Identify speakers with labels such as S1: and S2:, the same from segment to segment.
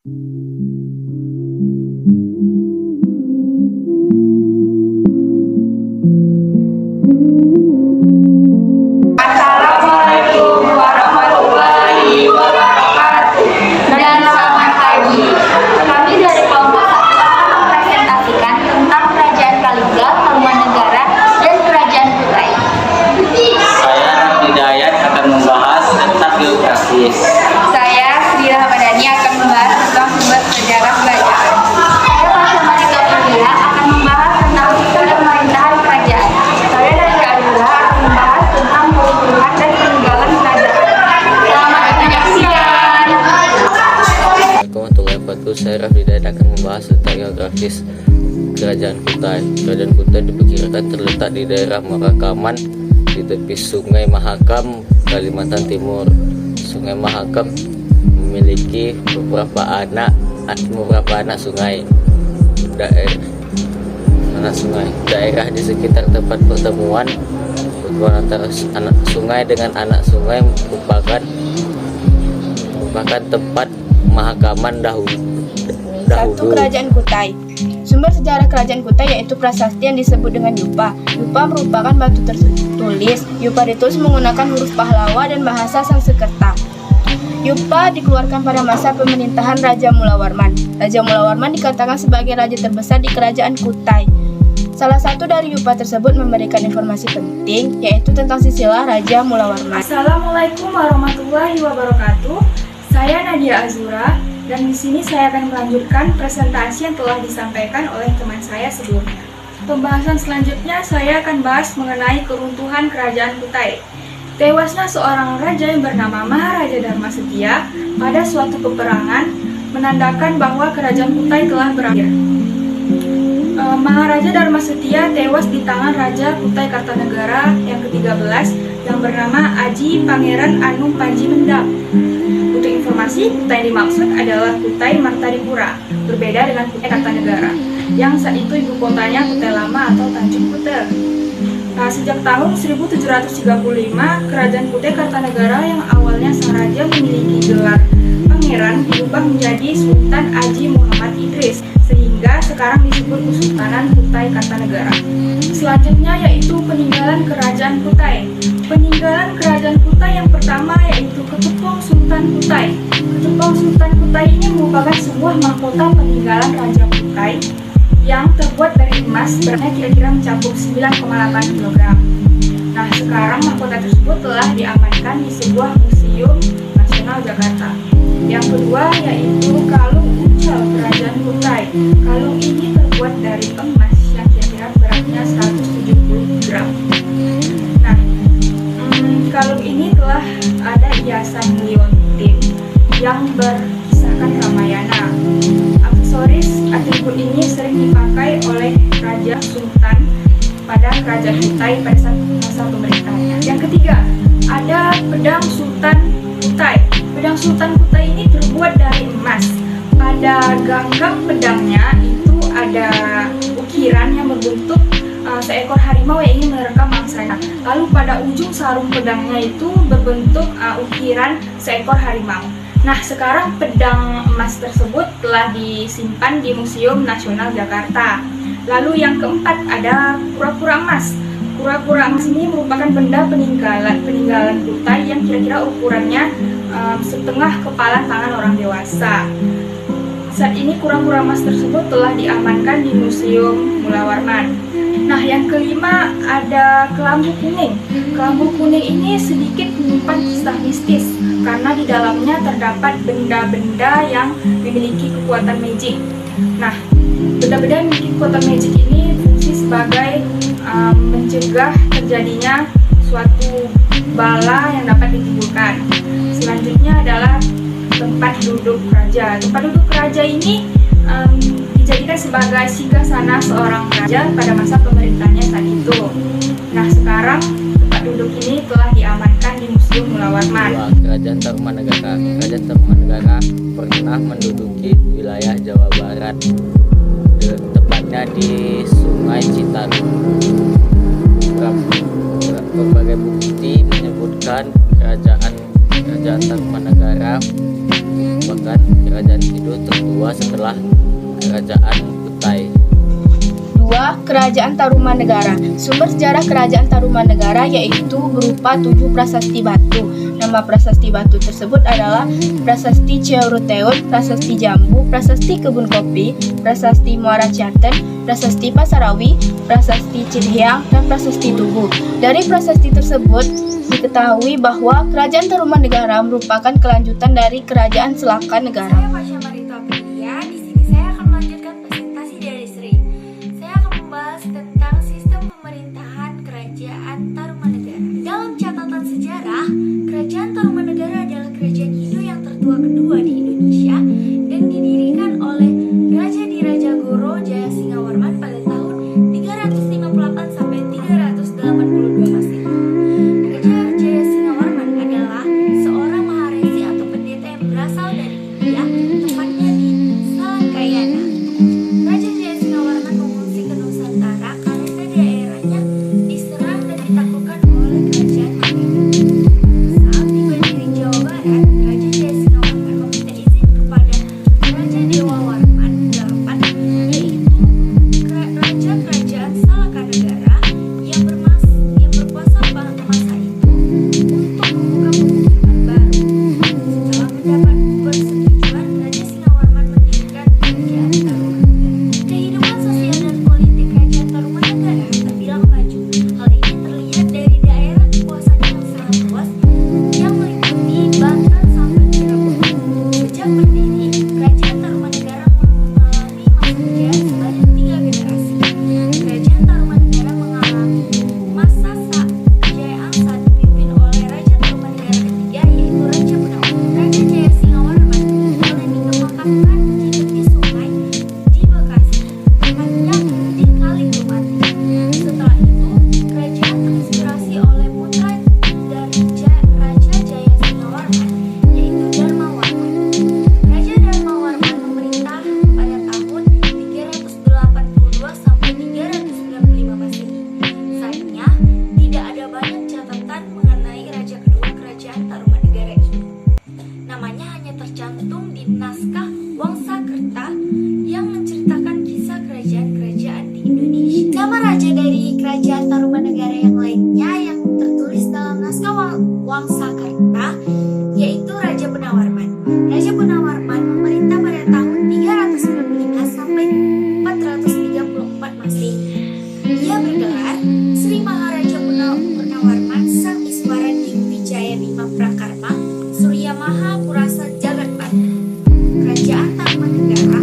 S1: Assalamualaikum warahmatullahi wabarakatuh dan selamat pagi. Kami dari kelompok 1 akan mempresentasikan tentang Kerajaan Kalingga, Tarumanegara, dan Kerajaan Kutai.
S2: Saya Raffi Dayat akan membahas tentang geografis.
S1: Saya Sri Rahmadani akan membahas tentang sumber sejarah kerajaan. Saya Tasya Marika Purnia akan membahas tentang sistem pemerintahan kerajaan. Saya Nadia Azura akan membahas tentang kerubuhan dan peninggalan kerajaan. Selamat menyaksikan.
S2: Assalamualaikum warahmatullahi wabarakatuh. Saya Raffi Dayat akan membahas tentang geografis Kerajaan Kutai. Kerajaan Kutai diperkirakan terletak di daerah Marakaman di tepi Sungai Mahakam, Kalimantan Timur. Sungai Mahakam memiliki beberapa anak sungai. Daerah di sekitar tempat pertemuan antara anak sungai dengan anak sungai merupakan tempat pemahakaman dahulu.
S3: 1. Kerajaan Kutai. Sumber sejarah Kerajaan Kutai yaitu prasasti yang disebut dengan Yupa. Yupa merupakan batu tertulis. Yupa ditulis menggunakan huruf Pahlawa dan bahasa Sanskerta. Yupa dikeluarkan pada masa pemerintahan Raja Mulawarman. Raja Mulawarman dikatakan sebagai raja terbesar di Kerajaan Kutai. Salah satu dari Yupa tersebut memberikan informasi penting, yaitu tentang silsilah Raja Mulawarman.
S4: Assalamualaikum warahmatullahi wabarakatuh. Saya Nadia Azura dan di sini saya akan melanjutkan presentasi yang telah disampaikan oleh teman saya sebelumnya. Pembahasan selanjutnya saya akan bahas mengenai keruntuhan Kerajaan Kutai. Tewasnya seorang raja yang bernama Maharaja Dharmasetia pada suatu peperangan menandakan bahwa Kerajaan Kutai telah berakhir. Maharaja Dharmasetia tewas di tangan Raja Kutai Kartanegara yang ke-13 yang bernama Aji Pangeran Anum Panji Mendap. Untuk informasi, Kutai yang dimaksud adalah Kutai Martadipura, berbeda dengan Kutai Kartanegara, yang saat itu ibu kotanya Kutai Lama atau Tanjung Kuta. Nah, sejak tahun 1735, Kerajaan Kutai Kartanegara yang awalnya sang raja memiliki gelar pangeran diubah menjadi Sultan Aji Muhammad Idris, sehingga sekarang disebut Kesultanan Kutai Kartanegara. Selanjutnya yaitu peninggalan Kerajaan Kutai. Peninggalan Kerajaan Kutai yang pertama yaitu Ketepung Sultan Kutai. Ketepung Sultan Kutai ini merupakan sebuah mahkota peninggalan Raja Kutai yang terbuat dari emas, beratnya kira-kira mencakup 9,8 kg. Nah, sekarang mahkota tersebut telah diamankan di sebuah museum nasional Jakarta. Yang kedua yaitu kalung ucal Kerajaan Kutai. Kalung ini terbuat dari emas yang kira-kira beratnya 170 gram. Nah, kalung ini telah ada hiasan liontin yang berkisahkan Ramayana. Aksesoris atribut ini sering dipakai oleh Raja Sultan pada Kerajaan Kutai pada saat masa pemerintahannya. Yang ketiga, ada pedang Sultan Kutai. Pedang Sultan Kutai ini terbuat dari emas. Pada ganggang pedangnya itu ada ukiran yang berbentuk seekor harimau yang ingin menerkam mangsanya. Lalu pada ujung sarung pedangnya itu berbentuk ukiran seekor harimau. Nah, sekarang pedang emas tersebut telah disimpan di Museum Nasional Jakarta. Lalu yang keempat ada kura-kura emas. Kura-kura emas ini merupakan benda peninggalan Kutai yang kira-kira ukurannya setengah kepala tangan orang dewasa. Saat ini kura-kura emas tersebut telah diamankan di Museum Mulawarman. Nah, yang kelima ada kelambu kuning. Kelambu kuning ini sedikit menyimpan kisah mistis karena di dalamnya terdapat benda-benda yang memiliki kekuatan magic. Nah, benda-benda yang memiliki kekuatan magic ini fungsi sebagai mencegah terjadinya suatu bala yang dapat ditimbulkan. Selanjutnya adalah tempat duduk raja. Tempat duduk raja ini dijadikan sebagai singgasana seorang raja pada masa pemerintahannya saat itu. Nah, sekarang tempat duduk ini telah diamankan di Museum Mulawarman.
S2: Kerajaan Tarumanegara. Kerajaan Tarumanegara pernah menduduki wilayah Jawa Barat, tepatnya di Sungai Citarum. Berbagai bukti menyebutkan kerajaan Tarumanegara merupakan kerajaan Hindu kedua setelah Kerajaan Kutai.
S3: 2. Kerajaan Tarumanegara. Sumber sejarah Kerajaan Tarumanegara yaitu berupa 7 prasasti batu. Nama prasasti batu tersebut adalah Prasasti Ciauruteun, Prasasti Jambu, Prasasti Kebun Kopi, Prasasti Muara Ciaten, Prasasti Pasarawi, Prasasti Cihiang, dan Prasasti Tugu. Dari prasasti tersebut diketahui bahwa Kerajaan Tarumanegara merupakan kelanjutan dari Kerajaan Selaka Negara.
S5: Saya Fasya Marita Aprilia. Di sini saya akan melanjutkan presentasi dari Sri. Saya akan membahas tentang sistem pemerintahan Kerajaan Tarumanegara. Dalam catatan sejarah, Kerajaan Tarumanegara adalah kerajaan Hindu yang tertua kedua di Indonesia dan didirikan oleh Raja Diraja Goro Jayasingawarman pada tahun 358 sampai 382 Masehi. Raja Jayasingawarman adalah seorang maharesi atau pendeta yang berasal dari India, tepatnya di Salangkayana. Raja Jayasingawarman mengungsi ke Nusantara karena daerahnya diserang dan ditaklukkan oleh kerajaan Mataram. Saat tiba di Jawa Barat, Raja Jayasingawarman meminta izin kepada Raja Dewa Warman VIII, yaitu Raja Kerajaan Salakanegara yang berkuasa pada masa itu, untuk membuka pemukiman baru. Setelah mendapat persetujuan, Raja Singawarman mendirikan Kerajaan Tarumanegara. Kehidupan sosial dan politik Kerajaan Tarumanegara terbilang maju. Hal ini terlihat dari daerah kekuasaannya yang sangat luas, yang meliputi Banten sampai Cirebon. Sejak berdiri, Kerajaan Tarumanegara mengalami masa kejayaan sebanyak 3 generasi. Kerajaan Tarumanegara mengalami masa kejayaan saat dipimpin oleh Raja Tarumanegara ketiga, yaitu Raja Benawan. Raja Jayasingawarman mulai dikembangkan di tepi sungai di Bekasi, tepatnya di Kaligrumati. Setelah itu, kerajaan terinspirasi oleh putra dari Raja Jayasingawarman, yaitu Dharmawarman. Raja Dharmawarman memerintah pada tahun 382 sampai 395 Masehi. Sayangnya, tidak ada banyak catatan mengenai raja kedua Kerajaan Tarumanegara ini. Namanya hanya tercantum di naskah Wangsakerta yang menceritakan kisah kerajaan-kerajaan di Indonesia. Nama raja dari Kerajaan Tarumanegara yang lainnya yang tertulis dalam naskah Wangsakerta yaitu Raja Benawarman. Raja Benawarman memerintah pada tahun 395 sampai 434 Masehi. Ia bergelar Sri Maharaja Benawarman Sang Iswara Digwijaya Bima Prakarma Surya Maha Purasa Jagat Bata. Kerajaan Tarumanegara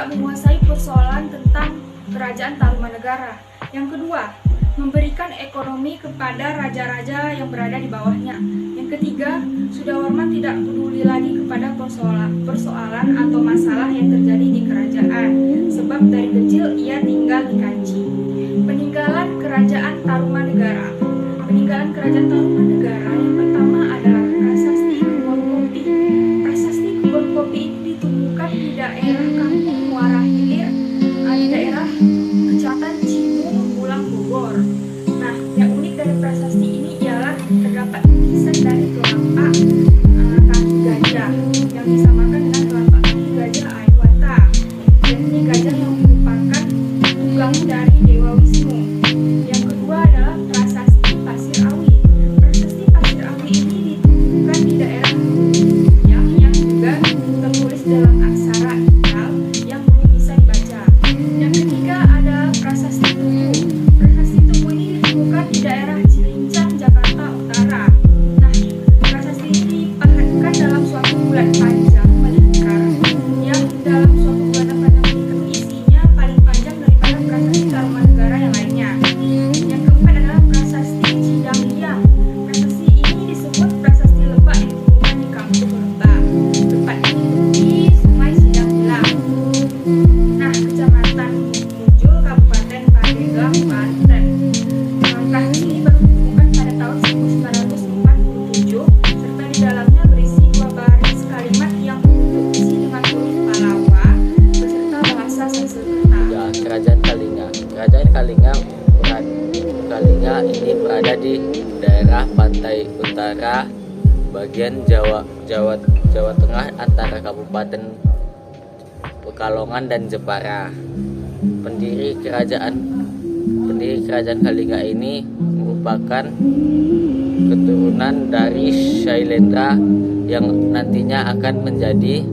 S4: tidak menguasai persoalan tentang kerajaan Tarumanegara. Yang kedua, memberikan ekonomi kepada raja-raja yang berada di bawahnya. Yang ketiga, Sudawarman tidak peduli lagi kepada persoalan atau masalah yang terjadi di kerajaan, sebab dari kecil ia tinggal di Kanci. Peninggalan Kerajaan Tarumanegara. Peninggalan Kerajaan Tarumanegara yang pertama adalah Prasasti Kebun Kopi. Prasasti Kebun Kopi ini ditemukan di daerah Kampung Muara Hilir, di daerah Kecamatan Cimung, Bulang, Bogor. Nah, yang unik dari prasasti ini ialah terdapat lukisan dari telapak kaki gajah yang disamakan dengan telapak kaki gajah Aiwata. Dan ini gajah yang merupakan tunggang dari Dewa Wisnu. Yang kedua adalah prasasti Pasir Awi. Prasasti Pasir Awi ini ditemukan di daerah yang juga tertulis dalam aksara Inal yang belum bisa dibaca. Yang ketiga ada prasasti Tugu. Prasasti Tugu ini ditemukan di daerah Cilincang, Jakarta Utara. Nah, prasasti ini dipahatkan dalam suatu bulan panjang melingkar, yang dalam suatu bulan panjang melingkar isinya paling panjang daripada prasasti Tarumanegara yang lainnya. Yang keempat adalah prasasti Cidang Liang. Prasasti ini disebut prasasti lebak yang ditemukan di Kampung Lebak. Tepatnya di Sungai Cidang Liang. Nah, Kecamatan Mujul, Kabupaten Pandeglang, Banten. Prasasti ini baru ditemukan pada tahun 1947, serta di dalamnya berisi 2 baris kalimat yang berbentuk isi dengan huruf Palawa beserta bahasa Sanskerta.
S2: Ya, Kerajaan Kalinga. Kerajaan Kalinga ini berada di daerah pantai utara bagian Jawa Tengah antara Kabupaten Pekalongan dan Jepara. Pendiri kerajaan Kalinga ini merupakan keturunan dari Shailendra yang nantinya akan menjadi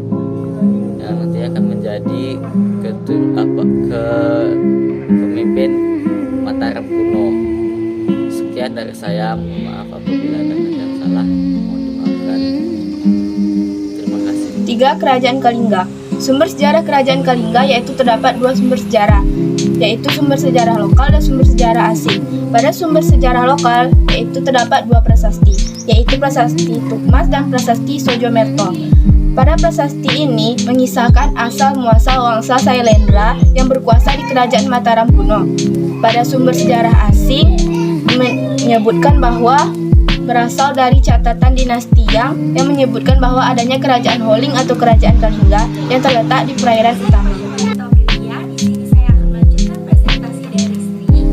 S2: pemimpin Mataram kuno. Sekian dari saya, maaf apabila ada yang salah, mohon dimaafkan. Terima kasih.
S3: 3. Kerajaan Kalingga. Sumber sejarah Kerajaan Kalingga yaitu terdapat 2 sumber sejarah, yaitu sumber sejarah lokal dan sumber sejarah asing. Pada sumber sejarah lokal yaitu terdapat 2 prasasti, yaitu prasasti Tukmas dan prasasti Sojomerto. Pada prasasti ini mengisahkan asal muasal Wangsa Shailendra yang berkuasa di Kerajaan Mataram kuno. Pada sumber sejarah asing menyebutkan bahwa berasal dari catatan dinasti yang menyebutkan bahwa adanya kerajaan Holing atau kerajaan Kalingga yang terletak di perairan utama.
S5: Oke, di sini saya akan melanjutkan presentasi dari Sri.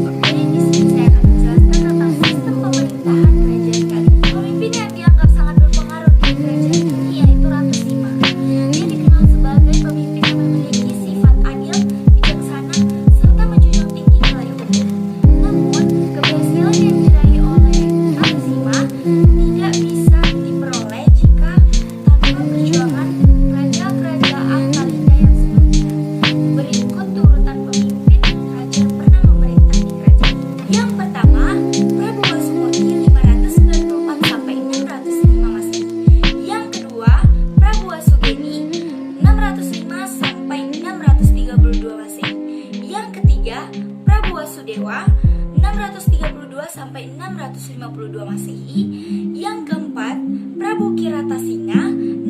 S5: Oke, di sini saya akan menjelaskan tentang sistem pemerintahan kerajaan Kalingga. Pemimpin yang dianggap sangat berpengaruh di kerajaan ini yaitu Ratu Sima. Dia dikenal sebagai pemimpin yang memiliki sifat adil, bijaksana, serta menjunjung tinggi nilai hukum. Namun, keberhasilan yang diraih oleh Ratu Sima tidak bisa diperoleh jika tanpa perjuangan kerajaan Kalingga yang sebelumnya. Berikut urutan pemimpin raja yang pernah memerintah di kerajaan. Yang pertama, Prabu Wasmudi 594 sampai 605 Masehi. Yang kedua, Prabu Wasugeni 605 sampai 632 Masehi. Yang ketiga, Prabu Wasudewa 632 sampai 652 Masehi. Yang keempat, Prabu Kiratasingha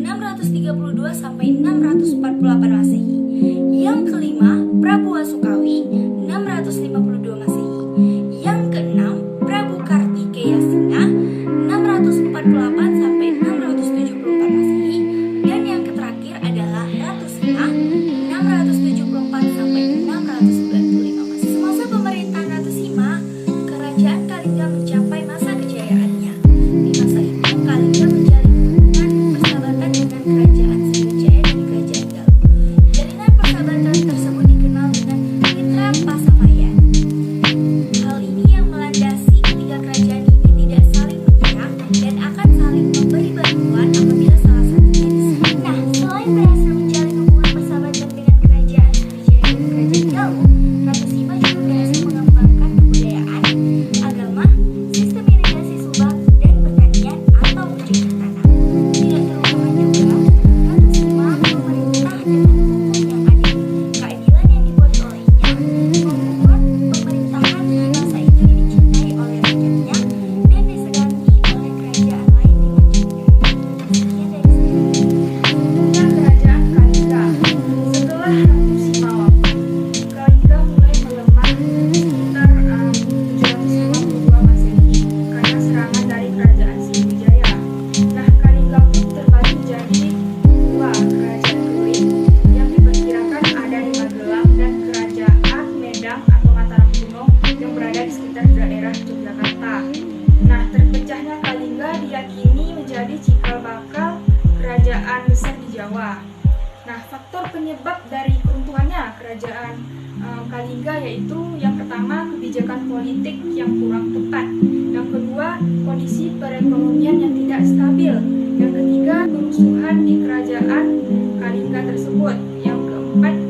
S5: 632 sampai 648 Masehi. Yang kelima, Prabu Wasukawi 652 Masehi. Yang keenam, Prabu Kartikeya Singha 648 sampai 674 Masehi. Dan yang terakhir adalah Ratu Singha 674 sampai 695 Masehi. Semasa pemerintahan Ratu Sima, kerajaan Kalingga mencapai masa kejayaannya. Di masa itu, Kalingga menjalin hubungan persahabatan dengan kerajaan Sriwijaya dan kerajaan Galuh. Jalinan persahabatan tersebut dikenal dengan Mitra Pasamayan. Hal ini yang melandasi ketiga kerajaan ini tidak saling menyerang dan akan saling memberi bantuan apabila salah satunya diserang. Nah, selain berhasil menjalin hubungan persahabatan dengan kerajaan Sriwijaya dan kerajaan Galuh, Ratu Sima juga berhasil mengembangkan kebudayaan, agama,
S4: tiga yaitu yang pertama kebijakan politik yang kurang tepat, yang kedua kondisi perekonomian yang tidak stabil, yang ketiga kerusuhan di kerajaan Kalingga tersebut, yang keempat